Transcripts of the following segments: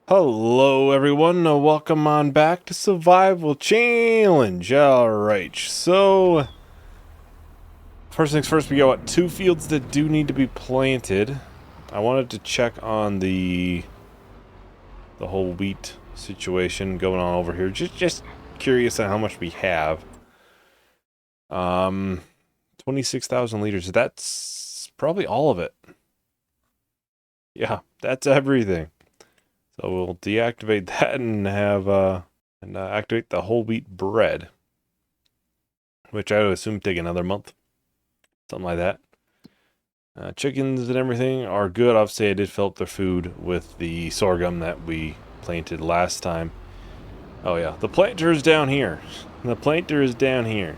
Hello everyone, welcome on back to Survival Challenge. Alright, so first things first, we got two fields that do need to be planted. I wanted to check on the whole wheat situation going on over here. Just curious on how much we have. 26,000 liters. That's probably all of it. Yeah, that's everything. So we'll deactivate that and have activate the whole wheat bread, which I would assume take another month, something like that. Chickens and everything are good. Obviously, I did fill up their food with the sorghum that we planted last time. Oh yeah, the planter is down here. The planter is down here.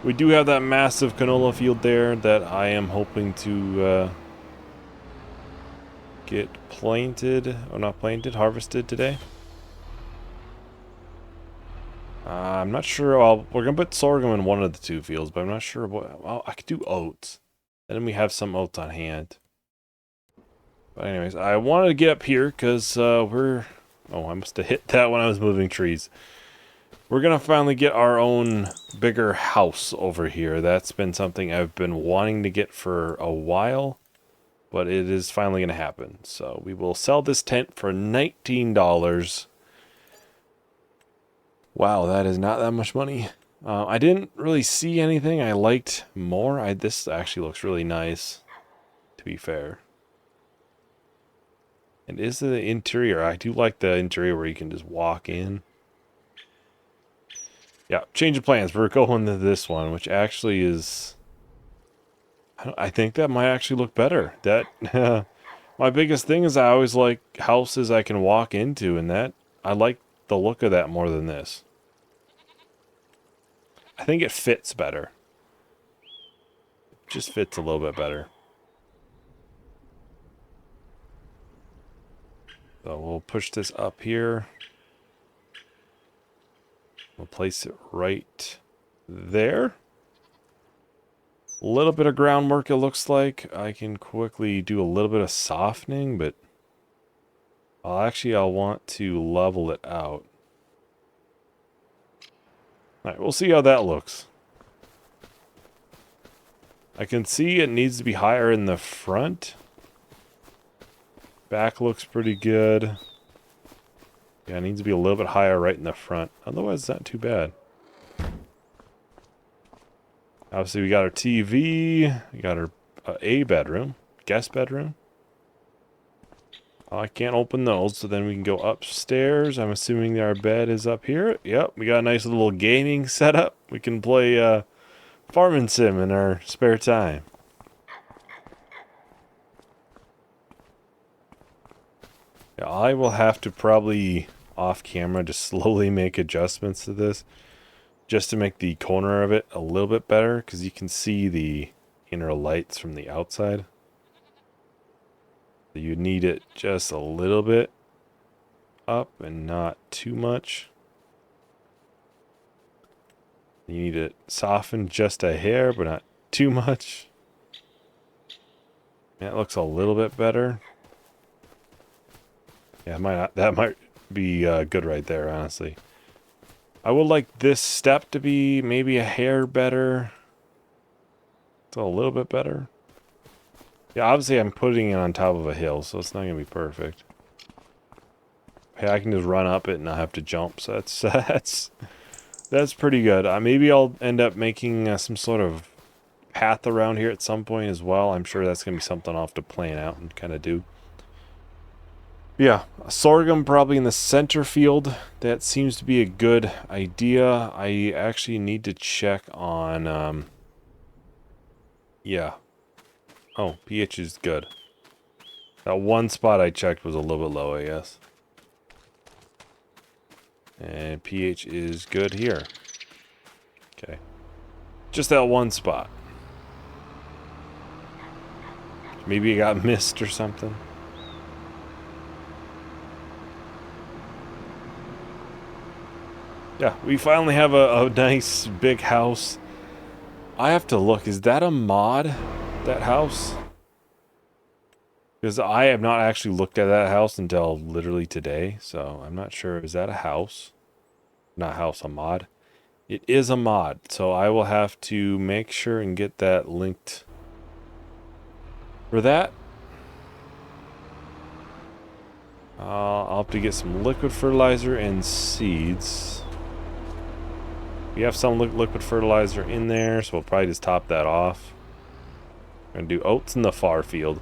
We do have that massive canola field there that I am hoping to get planted, or not planted, harvested today. I'm not sure. We're gonna put sorghum in one of the two fields, but I'm not sure what. Well, I could do oats, and then we have some oats on hand. But anyways, I wanted to get up here because we're. Oh, I must have hit that when I was moving trees. We're gonna finally get our own bigger house over here. That's been something I've been wanting to get for a while, but it is finally gonna happen. So we will sell this tent for $19. Wow, that is not that much money. I didn't really see anything I liked more. This actually looks really nice, to be fair. And is the interior, I do like the interior where you can just walk in. Yeah, change of plans. We're going to this one, which actually is... I think that might actually look better. That my biggest thing is I always like houses I can walk into, and that I like the look of that more than this. I think it fits better. It just fits a little bit better. So we'll push this up here. We'll place it right there. A little bit of groundwork it looks like. I can quickly do a little bit of softening, but I'll want to level it out. Alright, we'll see how that looks. I can see it needs to be higher in the front. Back looks pretty good. Yeah, it needs to be a little bit higher right in the front. Otherwise, it's not too bad. Obviously, we got our TV. We got our A bedroom. Guest bedroom. I can't open those, so then we can go upstairs. I'm assuming our bed is up here. Yep, we got a nice little gaming setup. We can play Farming Sim in our spare time. Yeah, I will have to probably off camera just slowly make adjustments to this just to make the corner of it a little bit better, because you can see the inner lights from the outside. You need it just a little bit up and not too much. You need it softened just a hair, but not too much. Yeah, it looks a little bit better. Yeah, that might be good right there, honestly. I would like this step to be maybe a hair better. It's a little bit better. Yeah, obviously I'm putting it on top of a hill, so it's not going to be perfect. Hey, I can just run up it and not have to jump, so that's pretty good. Maybe I'll end up making some sort of path around here at some point as well. I'm sure that's going to be something I'll have to plan out and kind of do. Yeah, sorghum probably in the center field. That seems to be a good idea. I actually need to check on, yeah. Oh, pH is good. That one spot I checked was a little bit low, I guess. And pH is good here. Okay. Just that one spot. Maybe it got missed or something. Yeah, we finally have a nice big house. I have to look. Is that a mod? That house? Because I have not actually looked at that house until literally today, so I'm not sure. Is that a house? Not a house, a mod? It is a mod, so I will have to make sure and get that linked for that. I'll have to get some liquid fertilizer and seeds. We have some liquid fertilizer in there, so we'll probably just top that off. I'm going to do oats in the far field.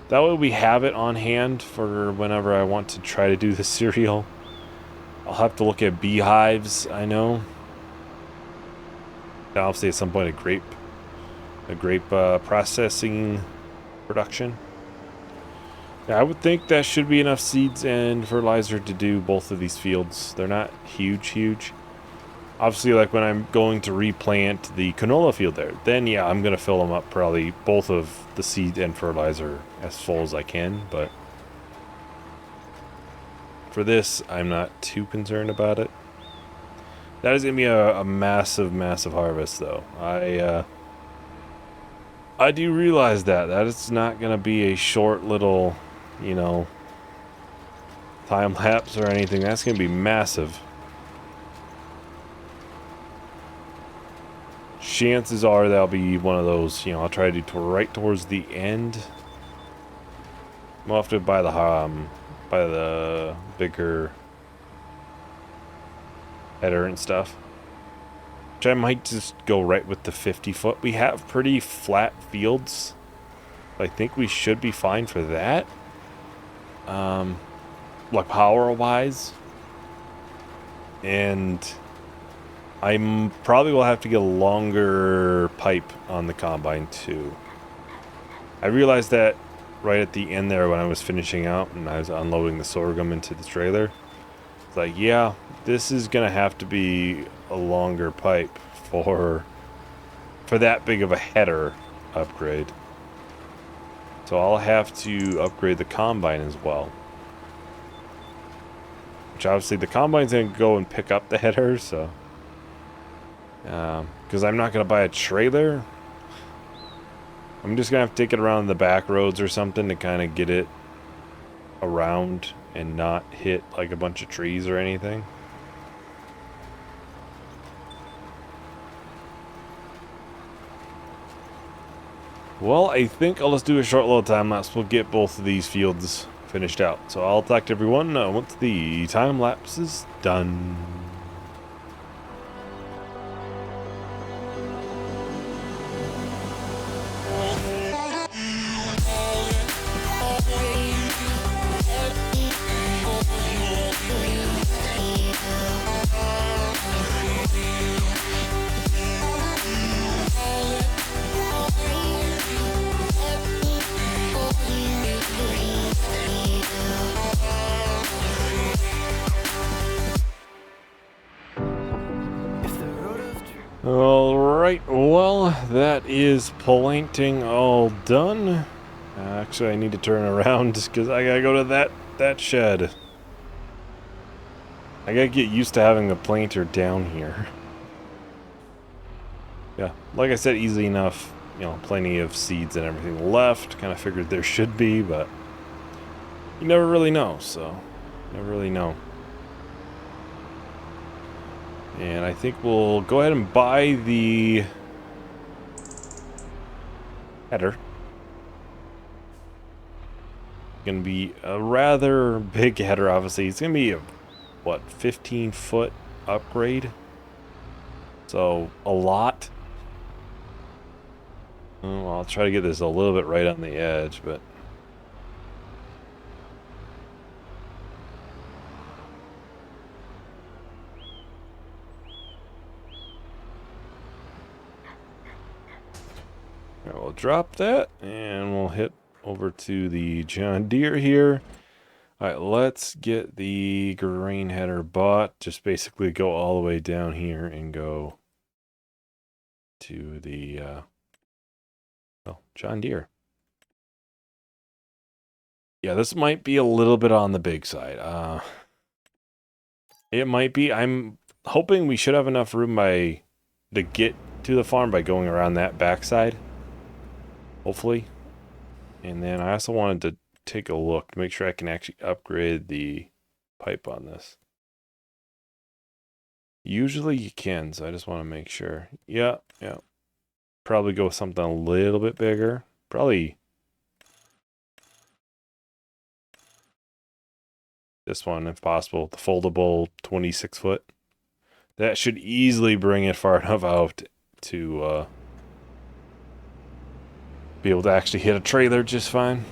That way we have it on hand for whenever I want to try to do the cereal. I'll have to look at beehives, I know. Obviously at some point a grape processing production. Yeah, I would think that should be enough seeds and fertilizer to do both of these fields. They're not huge. Obviously, like when I'm going to replant the canola field there, then yeah, I'm going to fill them up probably both of the seed and fertilizer as full as I can, but for this, I'm not too concerned about it. That is going to be a massive harvest, though. I do realize that it's not going to be a short little, you know, time lapse or anything. That's going to be massive. Chances are that'll be one of those, you know, I'll try to do right towards the end. I'll have to buy the bigger header and stuff. Which I might just go right with the 50 foot. We have pretty flat fields. I think we should be fine for that. Like power wise. And I probably will have to get a longer pipe on the combine too. I realized that right at the end there when I was finishing out and I was unloading the sorghum into the trailer. It's like, yeah, this is gonna have to be a longer pipe for that big of a header upgrade. So I'll have to upgrade the combine as well. Which obviously the combine's gonna go and pick up the header, so because I'm not going to buy a trailer. I'm just going to have to take it around the back roads or something to kind of get it around and not hit like a bunch of trees or anything. Well, I think I'll just do a short little time lapse. We'll get both of these fields finished out. So I'll talk to everyone once the time lapse is done. Alright, well, that is planting all done. Actually, I need to turn around just because I gotta go to that shed. I gotta get used to having a planter down here. Yeah, like I said, easy enough. You know, plenty of seeds and everything left. Kind of figured there should be, but you never really know, so never really know. And I think we'll go ahead and buy the header. Gonna be a rather big header, obviously. It's gonna be a, what, 15-foot upgrade? So, a lot. Well, I'll try to get this a little bit right on the edge, but we'll drop that, and we'll hit over to the John Deere here. Alright, let's get the grain header bought. Just basically go all the way down here and go to the John Deere. Yeah, this might be a little bit on the big side. It might be. I'm hoping we should have enough room to get to the farm by going around that backside. Hopefully. And then I also wanted to take a look to make sure I can actually upgrade the pipe on this. Usually you can, so I just want to make sure. Yeah. Probably go with something a little bit bigger. Probably this one if possible. The foldable 26 foot. That should easily bring it far enough out to be able to actually hit a trailer just fine.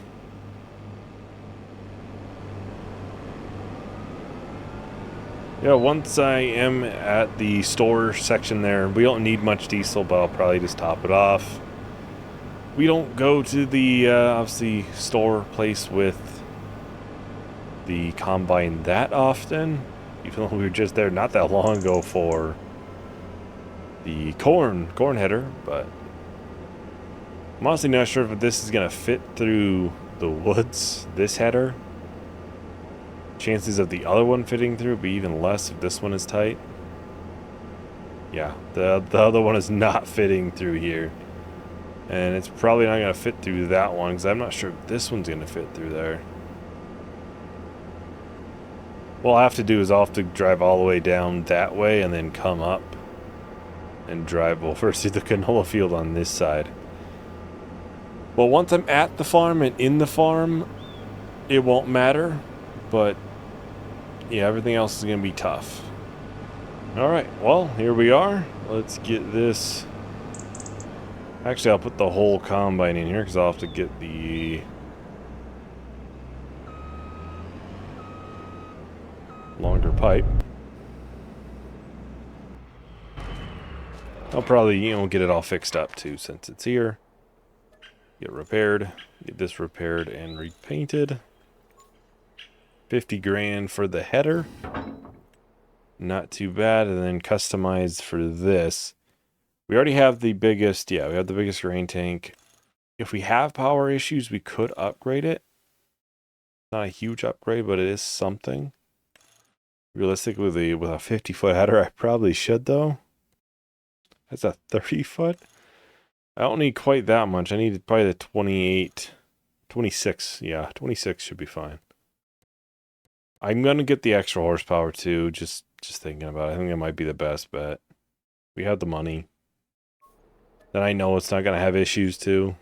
Yeah, once I am at the store section there, we don't need much diesel, but I'll probably just top it off. We don't go to the, obviously, store place with the combine that often, even though we were just there not that long ago for the corn header, but I'm honestly not sure if this is going to fit through the woods, this header. Chances of the other one fitting through be even less if this one is tight. Yeah, the other one is not fitting through here. And it's probably not going to fit through that one because I'm not sure if this one's going to fit through there. What I'll have to do is I'll have to drive all the way down that way and then come up and drive over to the canola field on this side. Well, once I'm at the farm and in the farm, it won't matter. But yeah, everything else is going to be tough. Alright, well, here we are. Let's get this. Actually, I'll put the whole combine in here because I'll have to get the longer pipe. I'll probably, get it all fixed up too since it's here. Get repaired. Get this repaired and repainted. 50 grand for the header. Not too bad. And then customized for this. We already have the biggest, we have the biggest grain tank. If we have power issues, we could upgrade it. Not a huge upgrade, but it is something. Realistically, with a 50-foot header, I probably should, though. That's a 30-foot? I don't need quite that much. I need probably the 28, 26. Yeah, 26 should be fine. I'm going to get the extra horsepower, too, just thinking about it. I think it might be the best bet. We have the money. Then I know it's not going to have issues, too.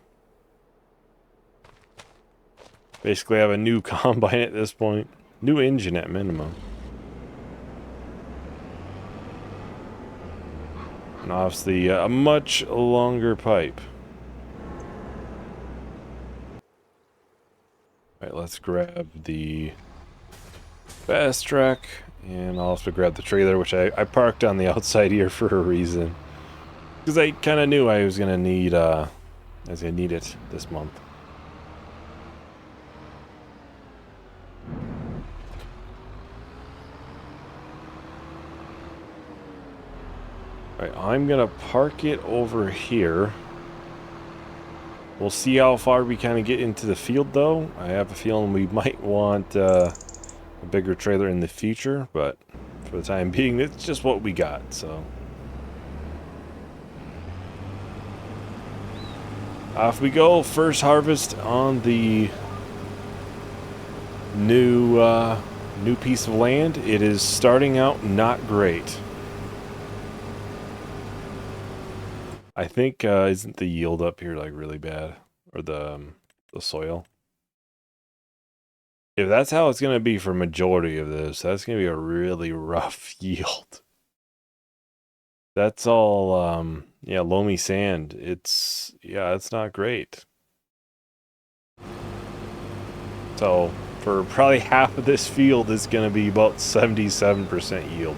Basically, I have a new combine at this point. New engine at minimum. And obviously, a much longer pipe. Alright, let's grab the fast track. And I'll have to grab the trailer, which I parked on the outside here for a reason. Because I kind of knew I was going to need, it this month. Alright, I'm going to park it over here. We'll see how far we kind of get into the field, though. I have a feeling we might want a bigger trailer in the future, but for the time being, it's just what we got, so. Off we go. First harvest on the new piece of land. It is starting out not great. I think isn't the yield up here like really bad, or the soil? If that's how it's going to be for majority of this, that's going to be a really rough yield. That's all, loamy sand. It's not great. So, for probably half of this field, it's going to be about 77% yield.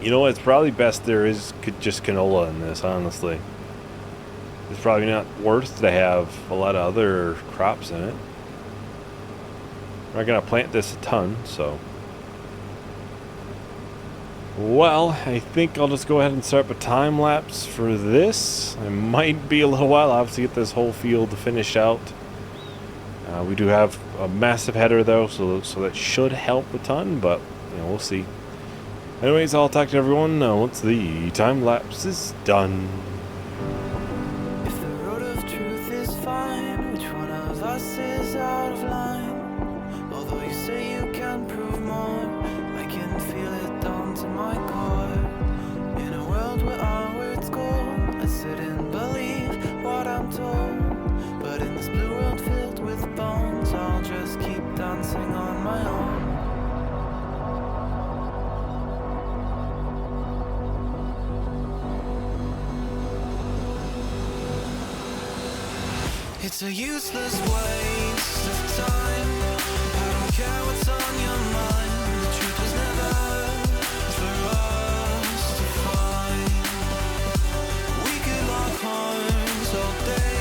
You know, it's probably best there is just canola in this, honestly. It's probably not worth to have a lot of other crops in it. We're not going to plant this a ton, so. Well, I think I'll just go ahead and start a time lapse for this. It might be a little while. I'll have to get this whole field finished out. We do have a massive header though, so that should help a ton, but we'll see. Anyways, I'll talk to everyone once the time lapse is done. If the road of truth is fine, which one of is out of line. Although you say you can prove more, I can feel it down to my core. In a world where our words go, I sit and believe what I'm told. But in this blue world filled with bones, I'll just keep dancing on my own. It's a useless waste of time. I don't care what's on your mind. The truth was never for us to find. We could lock horns all day,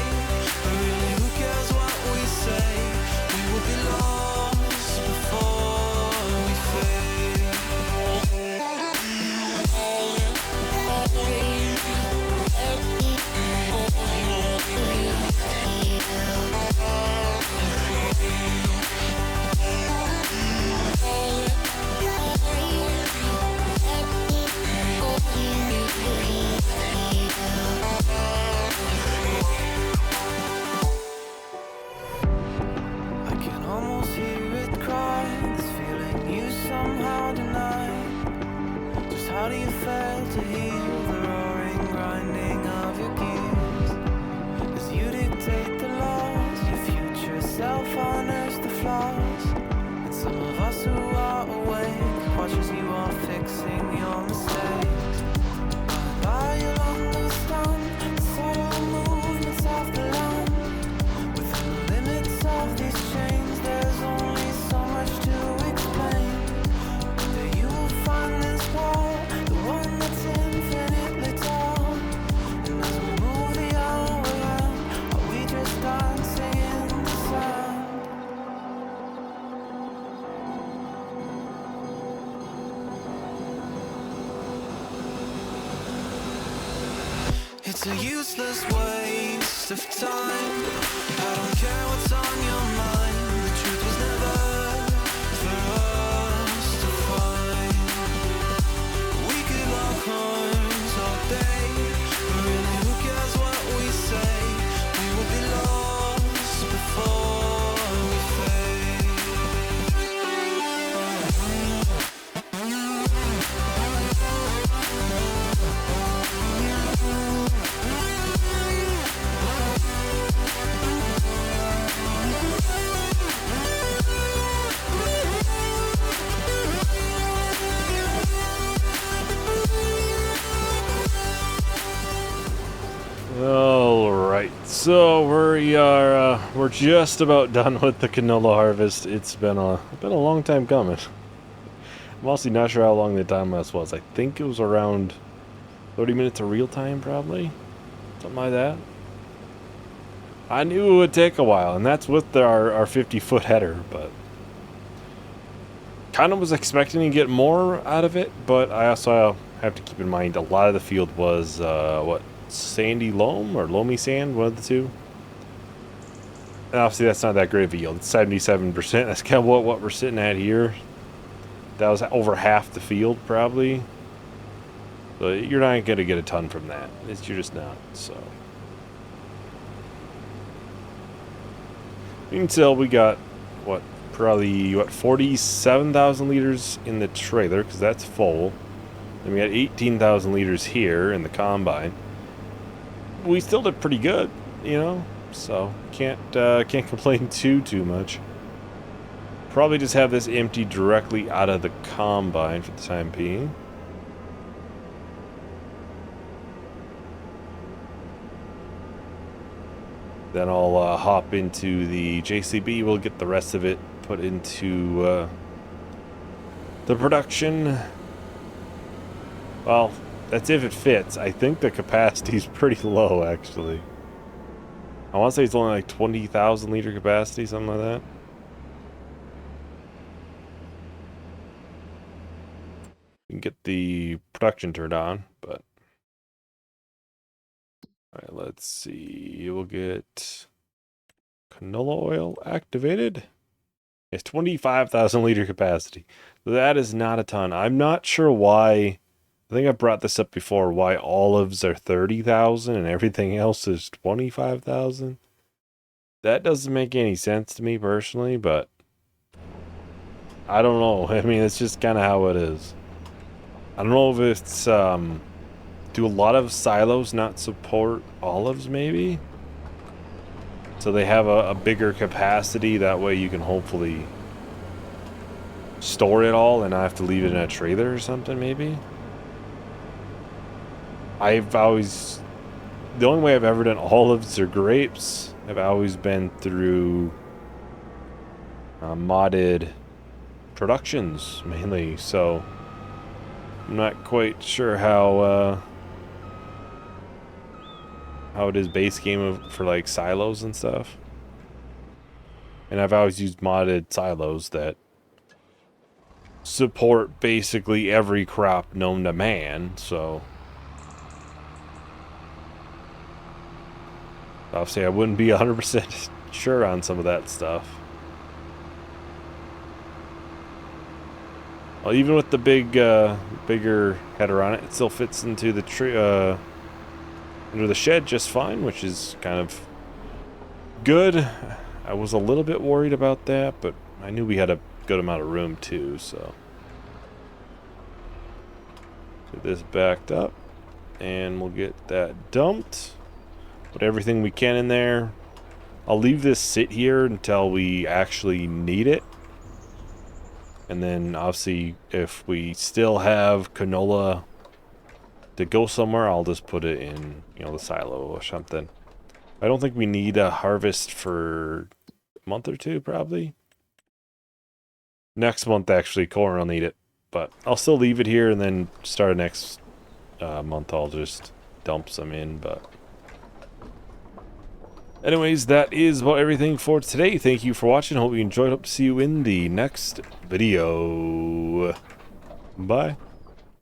but really who cares what we say? We will be lost before we fade. I can almost hear it cry, this feeling you somehow deny. Just how do you fail to heal the roaring, grinding of your gears? As you dictate the laws, your future self unearths the flaws. And some of us who are awake watch as you are fixing your mistakes. And I along the stand, the subtle movements of the land. Within the limits of these chains, there's only so much to explain. One day you will find this wall, the one that's infinitely tall. And as we move the hour around, are we just dancing in the sand? It's a useless waste of time. I don't care what's on your mind. The truth was never for us to find. We could lock horns all day, but really who cares what we say? We will be lost before we fade. Alright, so we're just about done with the canola harvest. It's been a long time coming. I'm also not sure how long the time-lapse was. I think it was around 30 minutes of real time, probably. Something like that. I knew it would take a while, and that's with our 50-foot header, but kind of was expecting to get more out of it, but I also have to keep in mind a lot of the field was, sandy loam or loamy sand, one of the two. And obviously that's not that great of a yield. It's 77%. That's kind of what we're sitting at here. That was over half the field, probably. So you're not going to get a ton from that. You're just not, so. You can tell we got, probably 47,000 liters in the trailer, because that's full. Then we got 18,000 liters here in the combine. We still did pretty good, you know, so can't complain too much. Probably just have this empty directly out of the combine for the time being. Then I'll hop into the JCB. We'll get the rest of it put into the production. Well, that's if it fits. I think the capacity is pretty low, actually. I want to say it's only like 20,000 liter capacity, something like that. We can get the production turned on, but... Alright, let's see. We'll get canola oil activated. It's 25,000 liter capacity. That is not a ton. I'm not sure why... I think I brought this up before, why olives are 30,000 and everything else is 25,000. That doesn't make any sense to me personally, but I don't know. I mean, it's just kind of how it is. I don't know if it's, do a lot of silos not support olives, maybe? So they have a bigger capacity, that way you can hopefully store it all and not have to leave it in a trailer or something, maybe? I've always... The only way I've ever done olives or grapes have always been through modded productions, mainly, so I'm not quite sure how it is base game for like silos and stuff. And I've always used modded silos that support basically every crop known to man, so I'll say I wouldn't be 100% sure on some of that stuff. Well, even with the bigger header on it, it still fits into the tree, under the shed just fine, which is kind of good. I was a little bit worried about that, but I knew we had a good amount of room too, so. Get this backed up, and we'll get that dumped. Put everything we can in there. I'll leave this sit here until we actually need it. And then obviously if we still have canola to go somewhere, I'll just put it in, you know, the silo or something. I don't think we need a harvest for a month or two, probably. Next month, actually, corn will need it. But I'll still leave it here, and then start next month, I'll just dump some in, but... Anyways, that is about everything for today. Thank you for watching. Hope you enjoyed. Hope to see you in the next video. Bye.